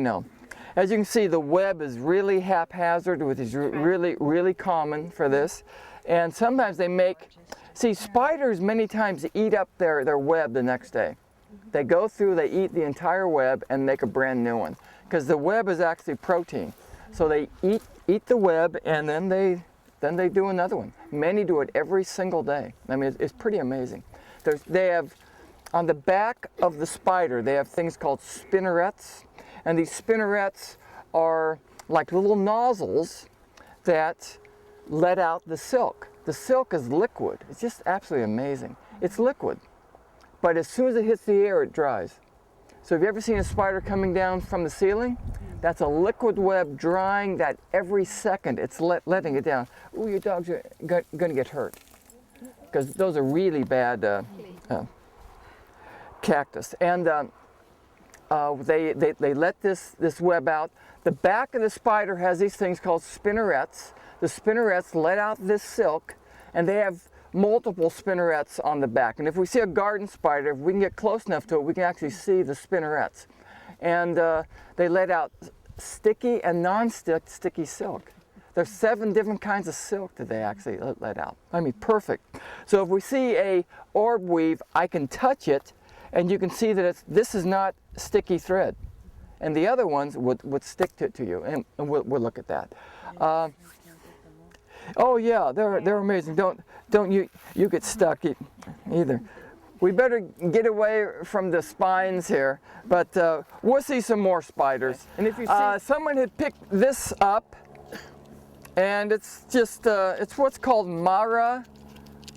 know. As you can see, the web is really haphazard, which is really common for this. And sometimes they make, see, spiders many times eat up their web the next day. They go through, they eat the entire web and make a brand new one. Because the web is actually protein. So they eat the web and then they do another one. Many do it every single day. I mean, it's pretty amazing. They have, on the back of the spider, they have things called spinnerets. And these spinnerets are like little nozzles that let out the silk. The silk is liquid. It's just absolutely amazing. It's liquid. But as soon as it hits the air, it dries. So have you ever seen a spider coming down from the ceiling? That's a liquid web drying that every second it's letting it down. Ooh, your dogs are going to get hurt. Because those are really bad cactus. And they let this web out. The back of the spider has these things called spinnerets. The spinnerets let out this silk, and they have multiple spinnerets on the back. And if we see a garden spider, if we can get close enough to it, we can actually see the spinnerets. And they let out sticky and non-sticky silk. There's 7 different kinds of silk that they actually let out. I mean, perfect. So if we see a orb weave, I can touch it, and you can see that this is not sticky thread. And the other ones would stick to you, and we'll look at that. Oh yeah, they're amazing. Don't you get stuck either. We better get away from the spines here, but we'll see some more spiders. And if you see, someone had picked this up, and it's just it's what's called Mara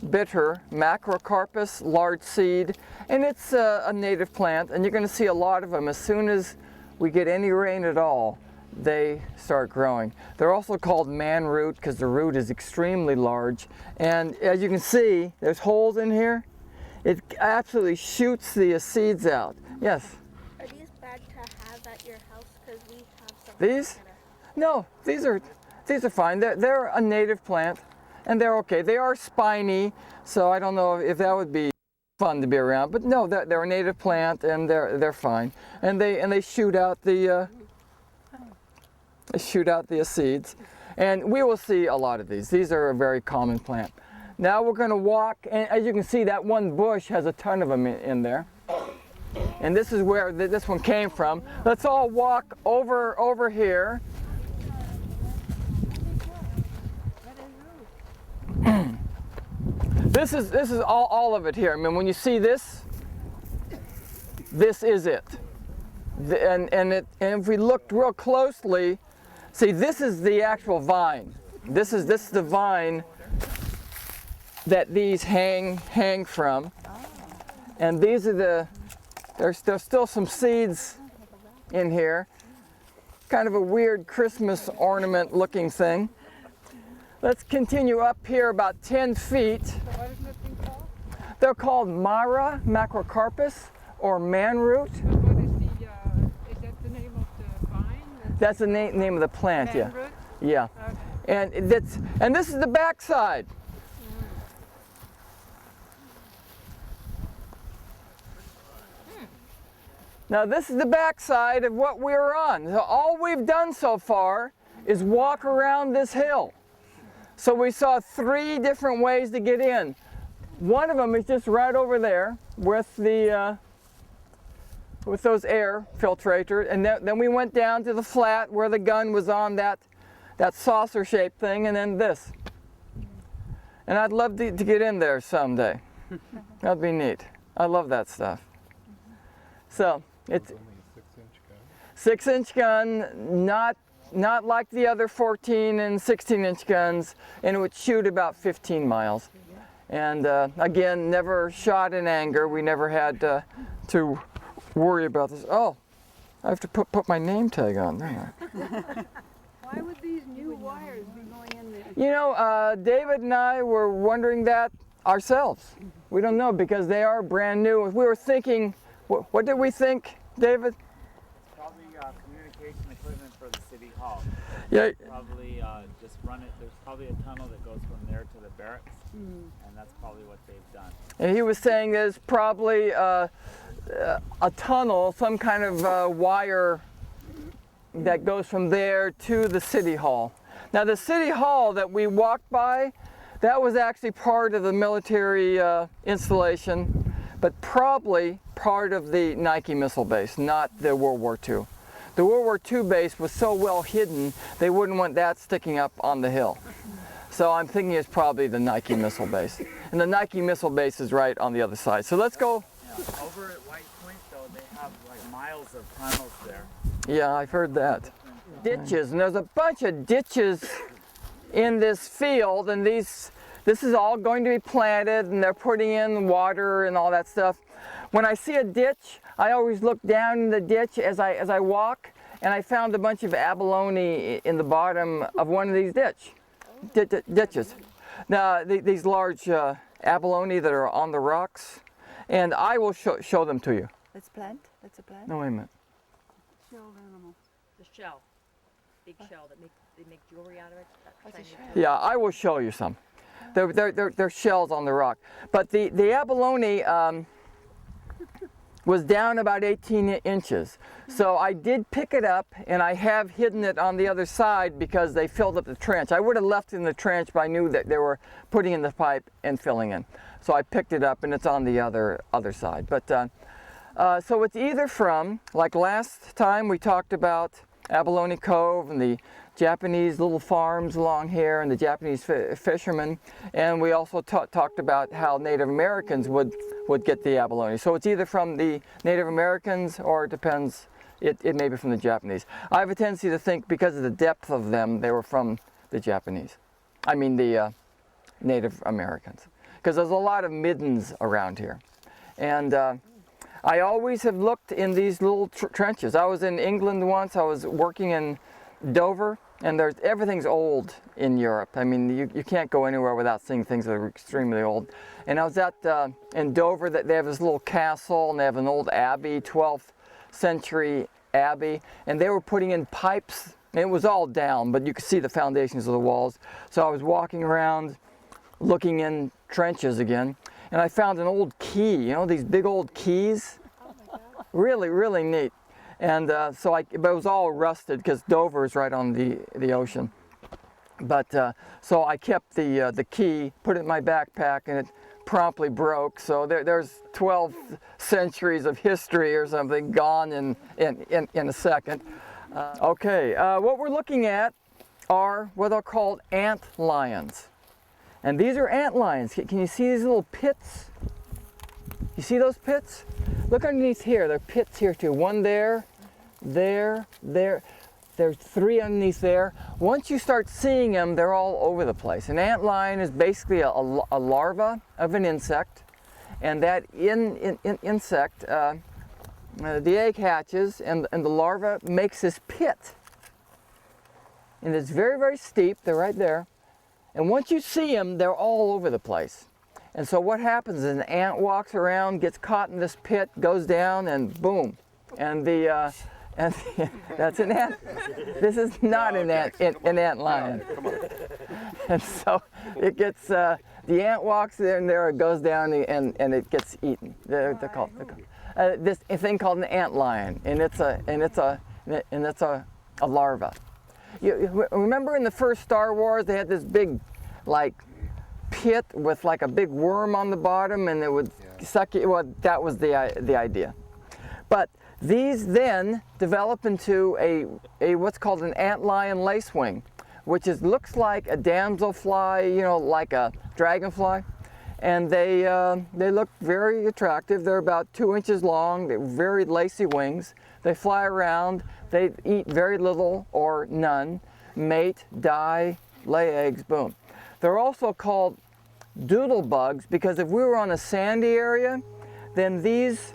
bitter, Macrocarpus, large seed, and it's a native plant, and you're going to see a lot of them as soon as we get any rain at all. They start growing. They're also called man root because the root is extremely large, and as you can see, there's holes in here. It absolutely shoots the seeds out. Yes? Are these bad to have at your house? Because we have some. These? No, these are fine. They're a native plant, and they're okay. They are spiny, so I don't know if that would be fun to be around. But no, they're a native plant, and they're fine. And they shoot out the seeds, and we will see a lot of these. These are a very common plant. Now we're going to walk, and as you can see, that one bush has a ton of them in there. And this is where this one came from. Let's all walk over here. This is all of it here. I mean, when you see this is it. And if we looked real closely, see, this is the actual vine. This is the vine that these hang from. And these are there's still some seeds in here. Kind of a weird Christmas ornament looking thing. Let's continue up here about 10 feet. So what is that thing called? They're called Mara Macrocarpus, or man root. So what is that the name of the vine? That's the name of the plant, yeah. Root? Yeah. Okay. And this is the back side. Now this is the back side of what we were on. So all we've done so far is walk around this hill. So we saw 3 different ways to get in. One of them is just right over there with those air filtrators, and then we went down to the flat where the gun was on that saucer-shaped thing, and then this. And I'd love to get in there someday. That'd be neat. I love that stuff. So it's 6-inch gun, not like the other 14 and 16-inch guns, and it would shoot about 15 miles. And again, never shot in anger. We never had to worry about this. Oh, I have to put my name tag on, don't I? Why would these new wires be going in there? You know, David and I were wondering that ourselves. We don't know because they are brand new. We were thinking, what did we think, David? Probably communication equipment for the city hall. Yeah. Probably just run it. There's probably a tunnel that goes from there to the barracks, and that's probably what they've done. And he was saying there's probably a tunnel, some kind of wire that goes from there to the city hall. Now the city hall that we walked by, that was actually part of the military installation, but probably part of the Nike missile base, not the World War II. The World War II base was so well hidden, they wouldn't want that sticking up on the hill. So I'm thinking it's probably the Nike missile base. And the Nike missile base is right on the other side. So let's go. Yeah. Over at White Point, though, they have like miles of tunnels there. Yeah, I've heard that. Ditches, and there's a bunch of ditches in this field, and this is all going to be planted, and they're putting in water and all that stuff. When I see a ditch, I always look down in the ditch as I walk, and I found a bunch of abalone in the bottom of one of these ditches. Now, these large abalone that are on the rocks, and I will show them to you. Let's plant. Let's a plant. No, wait a minute. Shelled animal. The shell, big shell that they make jewelry out of it. That's a shell. Yeah, I will show you some. They're shells on the rock. But the abalone was down about 18 inches. So I did pick it up, and I have hidden it on the other side because they filled up the trench. I would have left it in the trench, but I knew that they were putting in the pipe and filling in. So I picked it up, and it's on the other side. But so it's either from, like last time we talked about Abalone Cove and the Japanese little farms along here and the Japanese fishermen, and we also talked about how Native Americans would get the abalone. So it's either from the Native Americans, or it depends, it may be from the Japanese. I have a tendency to think because of the depth of them, they were from the Japanese. I mean the Native Americans. Because there's a lot of middens around here. And I always have looked in these little trenches. I was in England once, I was working in Dover, and everything's old in Europe. I mean, you can't go anywhere without seeing things that are extremely old. And I was in Dover, that they have this little castle, and they have an old abbey, 12th century abbey, and they were putting in pipes, and it was all down, but you could see the foundations of the walls. So I was walking around, looking in trenches again, and I found an old key, you know, these big old keys. Really, really neat. And but it was all rusted because Dover is right on the ocean. But so I kept the key, put it in my backpack, and it promptly broke. So there's 12 centuries of history or something gone in a second. Okay, what we're looking at are what are called ant lions. And these are ant lions. Can you see these little pits? You see those pits? Look underneath here. There are pits here too. One there, there. There's 3 underneath there. Once you start seeing them, they're all over the place. An ant lion is basically a larva of an insect, and that insect, the egg hatches, and the larva makes this pit. And it's very, very steep. They're right there. And once you see them, they're all over the place. And so what happens is an ant walks around, gets caught in this pit, goes down, and boom. And that's an ant. This is not an ant lion. And so it gets, the ant walks in there, it goes down, and it gets eaten. They're called this thing called an ant lion, and it's a larva. You remember in the first Star Wars, they had this big, like, pit with like a big worm on the bottom, and it would suck you. Well, that was the idea. But these then develop into a what's called an antlion lacewing, which looks like a damselfly, you know, like a dragonfly, and they look very attractive. They're about 2 inches long. They're very lacy wings. They fly around. They eat very little or none, mate, die, lay eggs, boom. They're also called doodle bugs because if we were on a sandy area, then these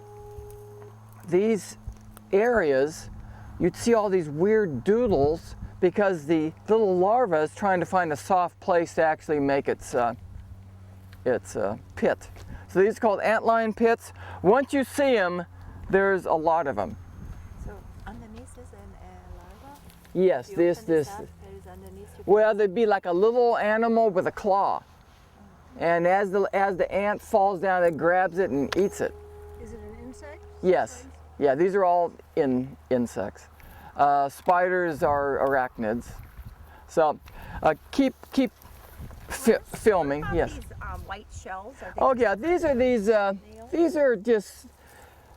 areas, you'd see all these weird doodles because the little larva is trying to find a soft place to actually make its pit. So these are called antlion pits. Once you see them, there's a lot of them. So underneath is a larva? Yes, You this. open this up, there is underneath you- Well, there'd be like a little animal with a claw, and as the ant falls down, it grabs it and eats it. Is it an insect? Yes, yeah, these are all insects. Spiders are arachnids. So keep filming. Yes. These white shells. Are they Oh yeah,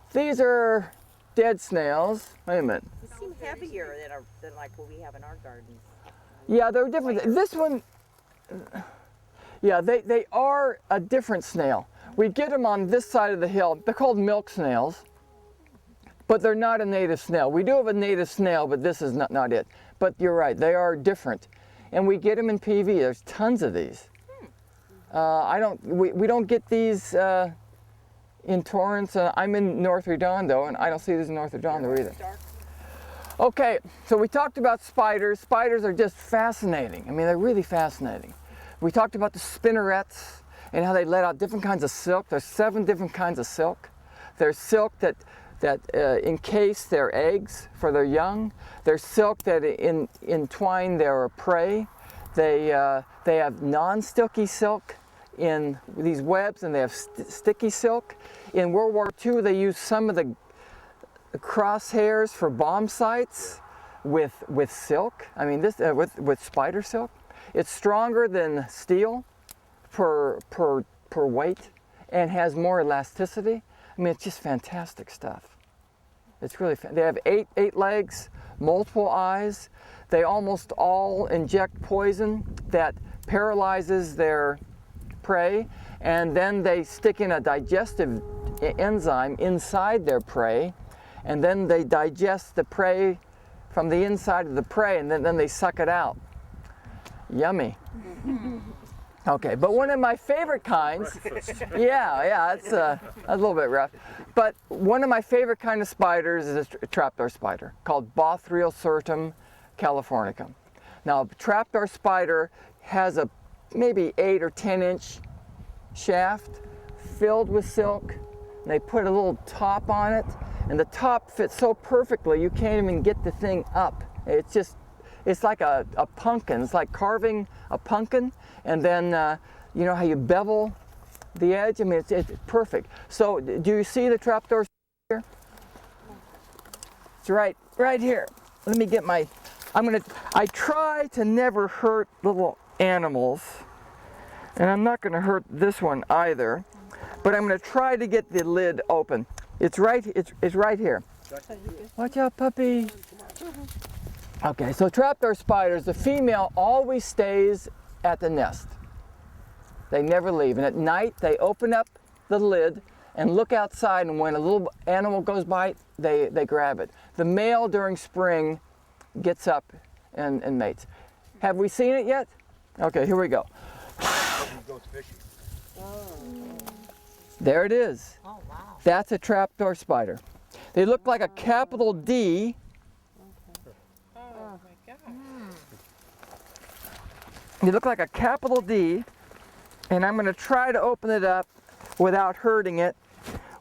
these are dead snails. Wait a minute. They seem heavier than like what we have in our gardens. Yeah, they're different. This one, yeah, they are a different snail. We get them on this side of the hill. They're called milk snails, but they're not a native snail. We do have a native snail, but this is not it. But you're right, they are different. And we get them in PV. There's tons of these. We don't get these in Torrance. I'm in North Redondo, and I don't see these in North Redondo either. Okay, so we talked about spiders. Spiders are just fascinating. I mean, they're really fascinating. We talked about the spinnerets and how they let out different kinds of silk. There's 7 different kinds of silk. There's silk that encase their eggs for their young. There's silk that entwine their prey. They have non-stilky silk in these webs, and they have sticky silk. In World War II, they used some of the crosshairs for bomb sites with silk. I mean, this with spider silk. It's stronger than steel per weight and has more elasticity. I mean, it's just fantastic stuff. It's really they have eight legs, multiple eyes. They almost all inject poison that paralyzes their prey, and then they stick in a digestive enzyme inside their prey, and then they digest the prey from the inside of the prey, and then they suck it out. Yummy. Okay, but one of my favorite kinds, yeah, it's a little bit rough, but one of my favorite kind of spiders is a trapdoor spider called Bothrielcertum californicum. Now, a trapdoor spider has a maybe 8 or 10 inch shaft filled with silk, and they put a little top on it, and the top fits so perfectly you can't even get the thing up. It's like a pumpkin. It's like carving a pumpkin, and then you know how you bevel the edge? I mean, it's perfect. So do you see the trapdoor here? It's right here. Let me get my, I try to never hurt little animals, and I'm not gonna hurt this one either, but I'm gonna try to get the lid open. It's right here. Watch out, puppy. Okay, so trapdoor spiders, the female always stays at the nest. They never leave, and at night they open up the lid and look outside, and when a little animal goes by, they grab it. The male during spring gets up and mates. Have we seen it yet? Okay, here we go. There it is. Oh wow. That's a trapdoor spider. They look like a capital D. They look like a capital D, and I'm going to try to open it up without hurting it,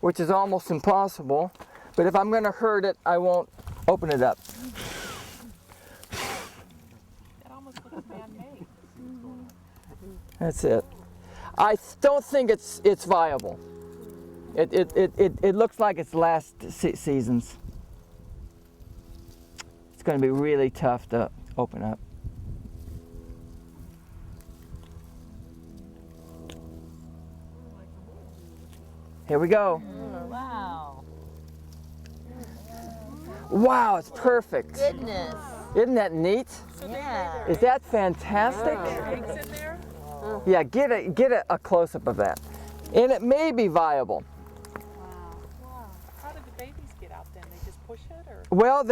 which is almost impossible. But if I'm going to hurt it, I won't open it up. That almost looks man-made. That's it. I don't think it's viable. It looks like it's last season's. It's going to be really tough to open up. Here we go. Wow. Wow, it's perfect. Goodness. Isn't that neat? Yeah. Is that fantastic? Eggs in there? Yeah, get a close-up of that. And it may be viable. Wow. How did the babies get out then? They just push it or? Well,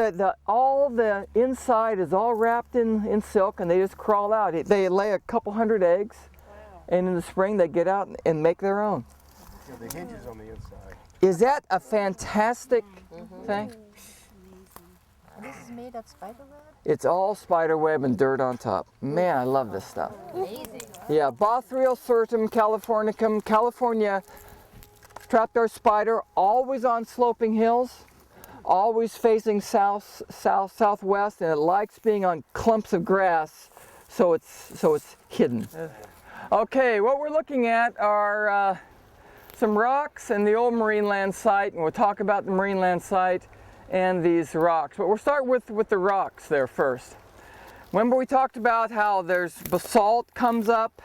all the inside is all wrapped in silk, and they just crawl out. They lay a couple hundred eggs, Wow. and in the spring they get out and make their own. Yeah, the hinge is on the inside. Is that a fantastic thing? This is made of spider web? It's all spider web and dirt on top. Man, I love this stuff. Amazing. Yeah, Bothrielcertum californicum, California trapdoor spider, always on sloping hills, always facing southwest, and it likes being on clumps of grass, so it's hidden. Okay, what we're looking at are some rocks and the old marine land site, and we'll talk about the marine land site and these rocks. But we'll start with the rocks there first. Remember we talked about how there's basalt comes up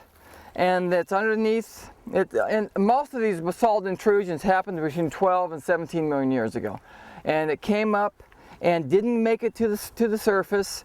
and it's underneath it, and most of these basalt intrusions happened between 12 and 17 million years ago. And it came up and didn't make it to the surface.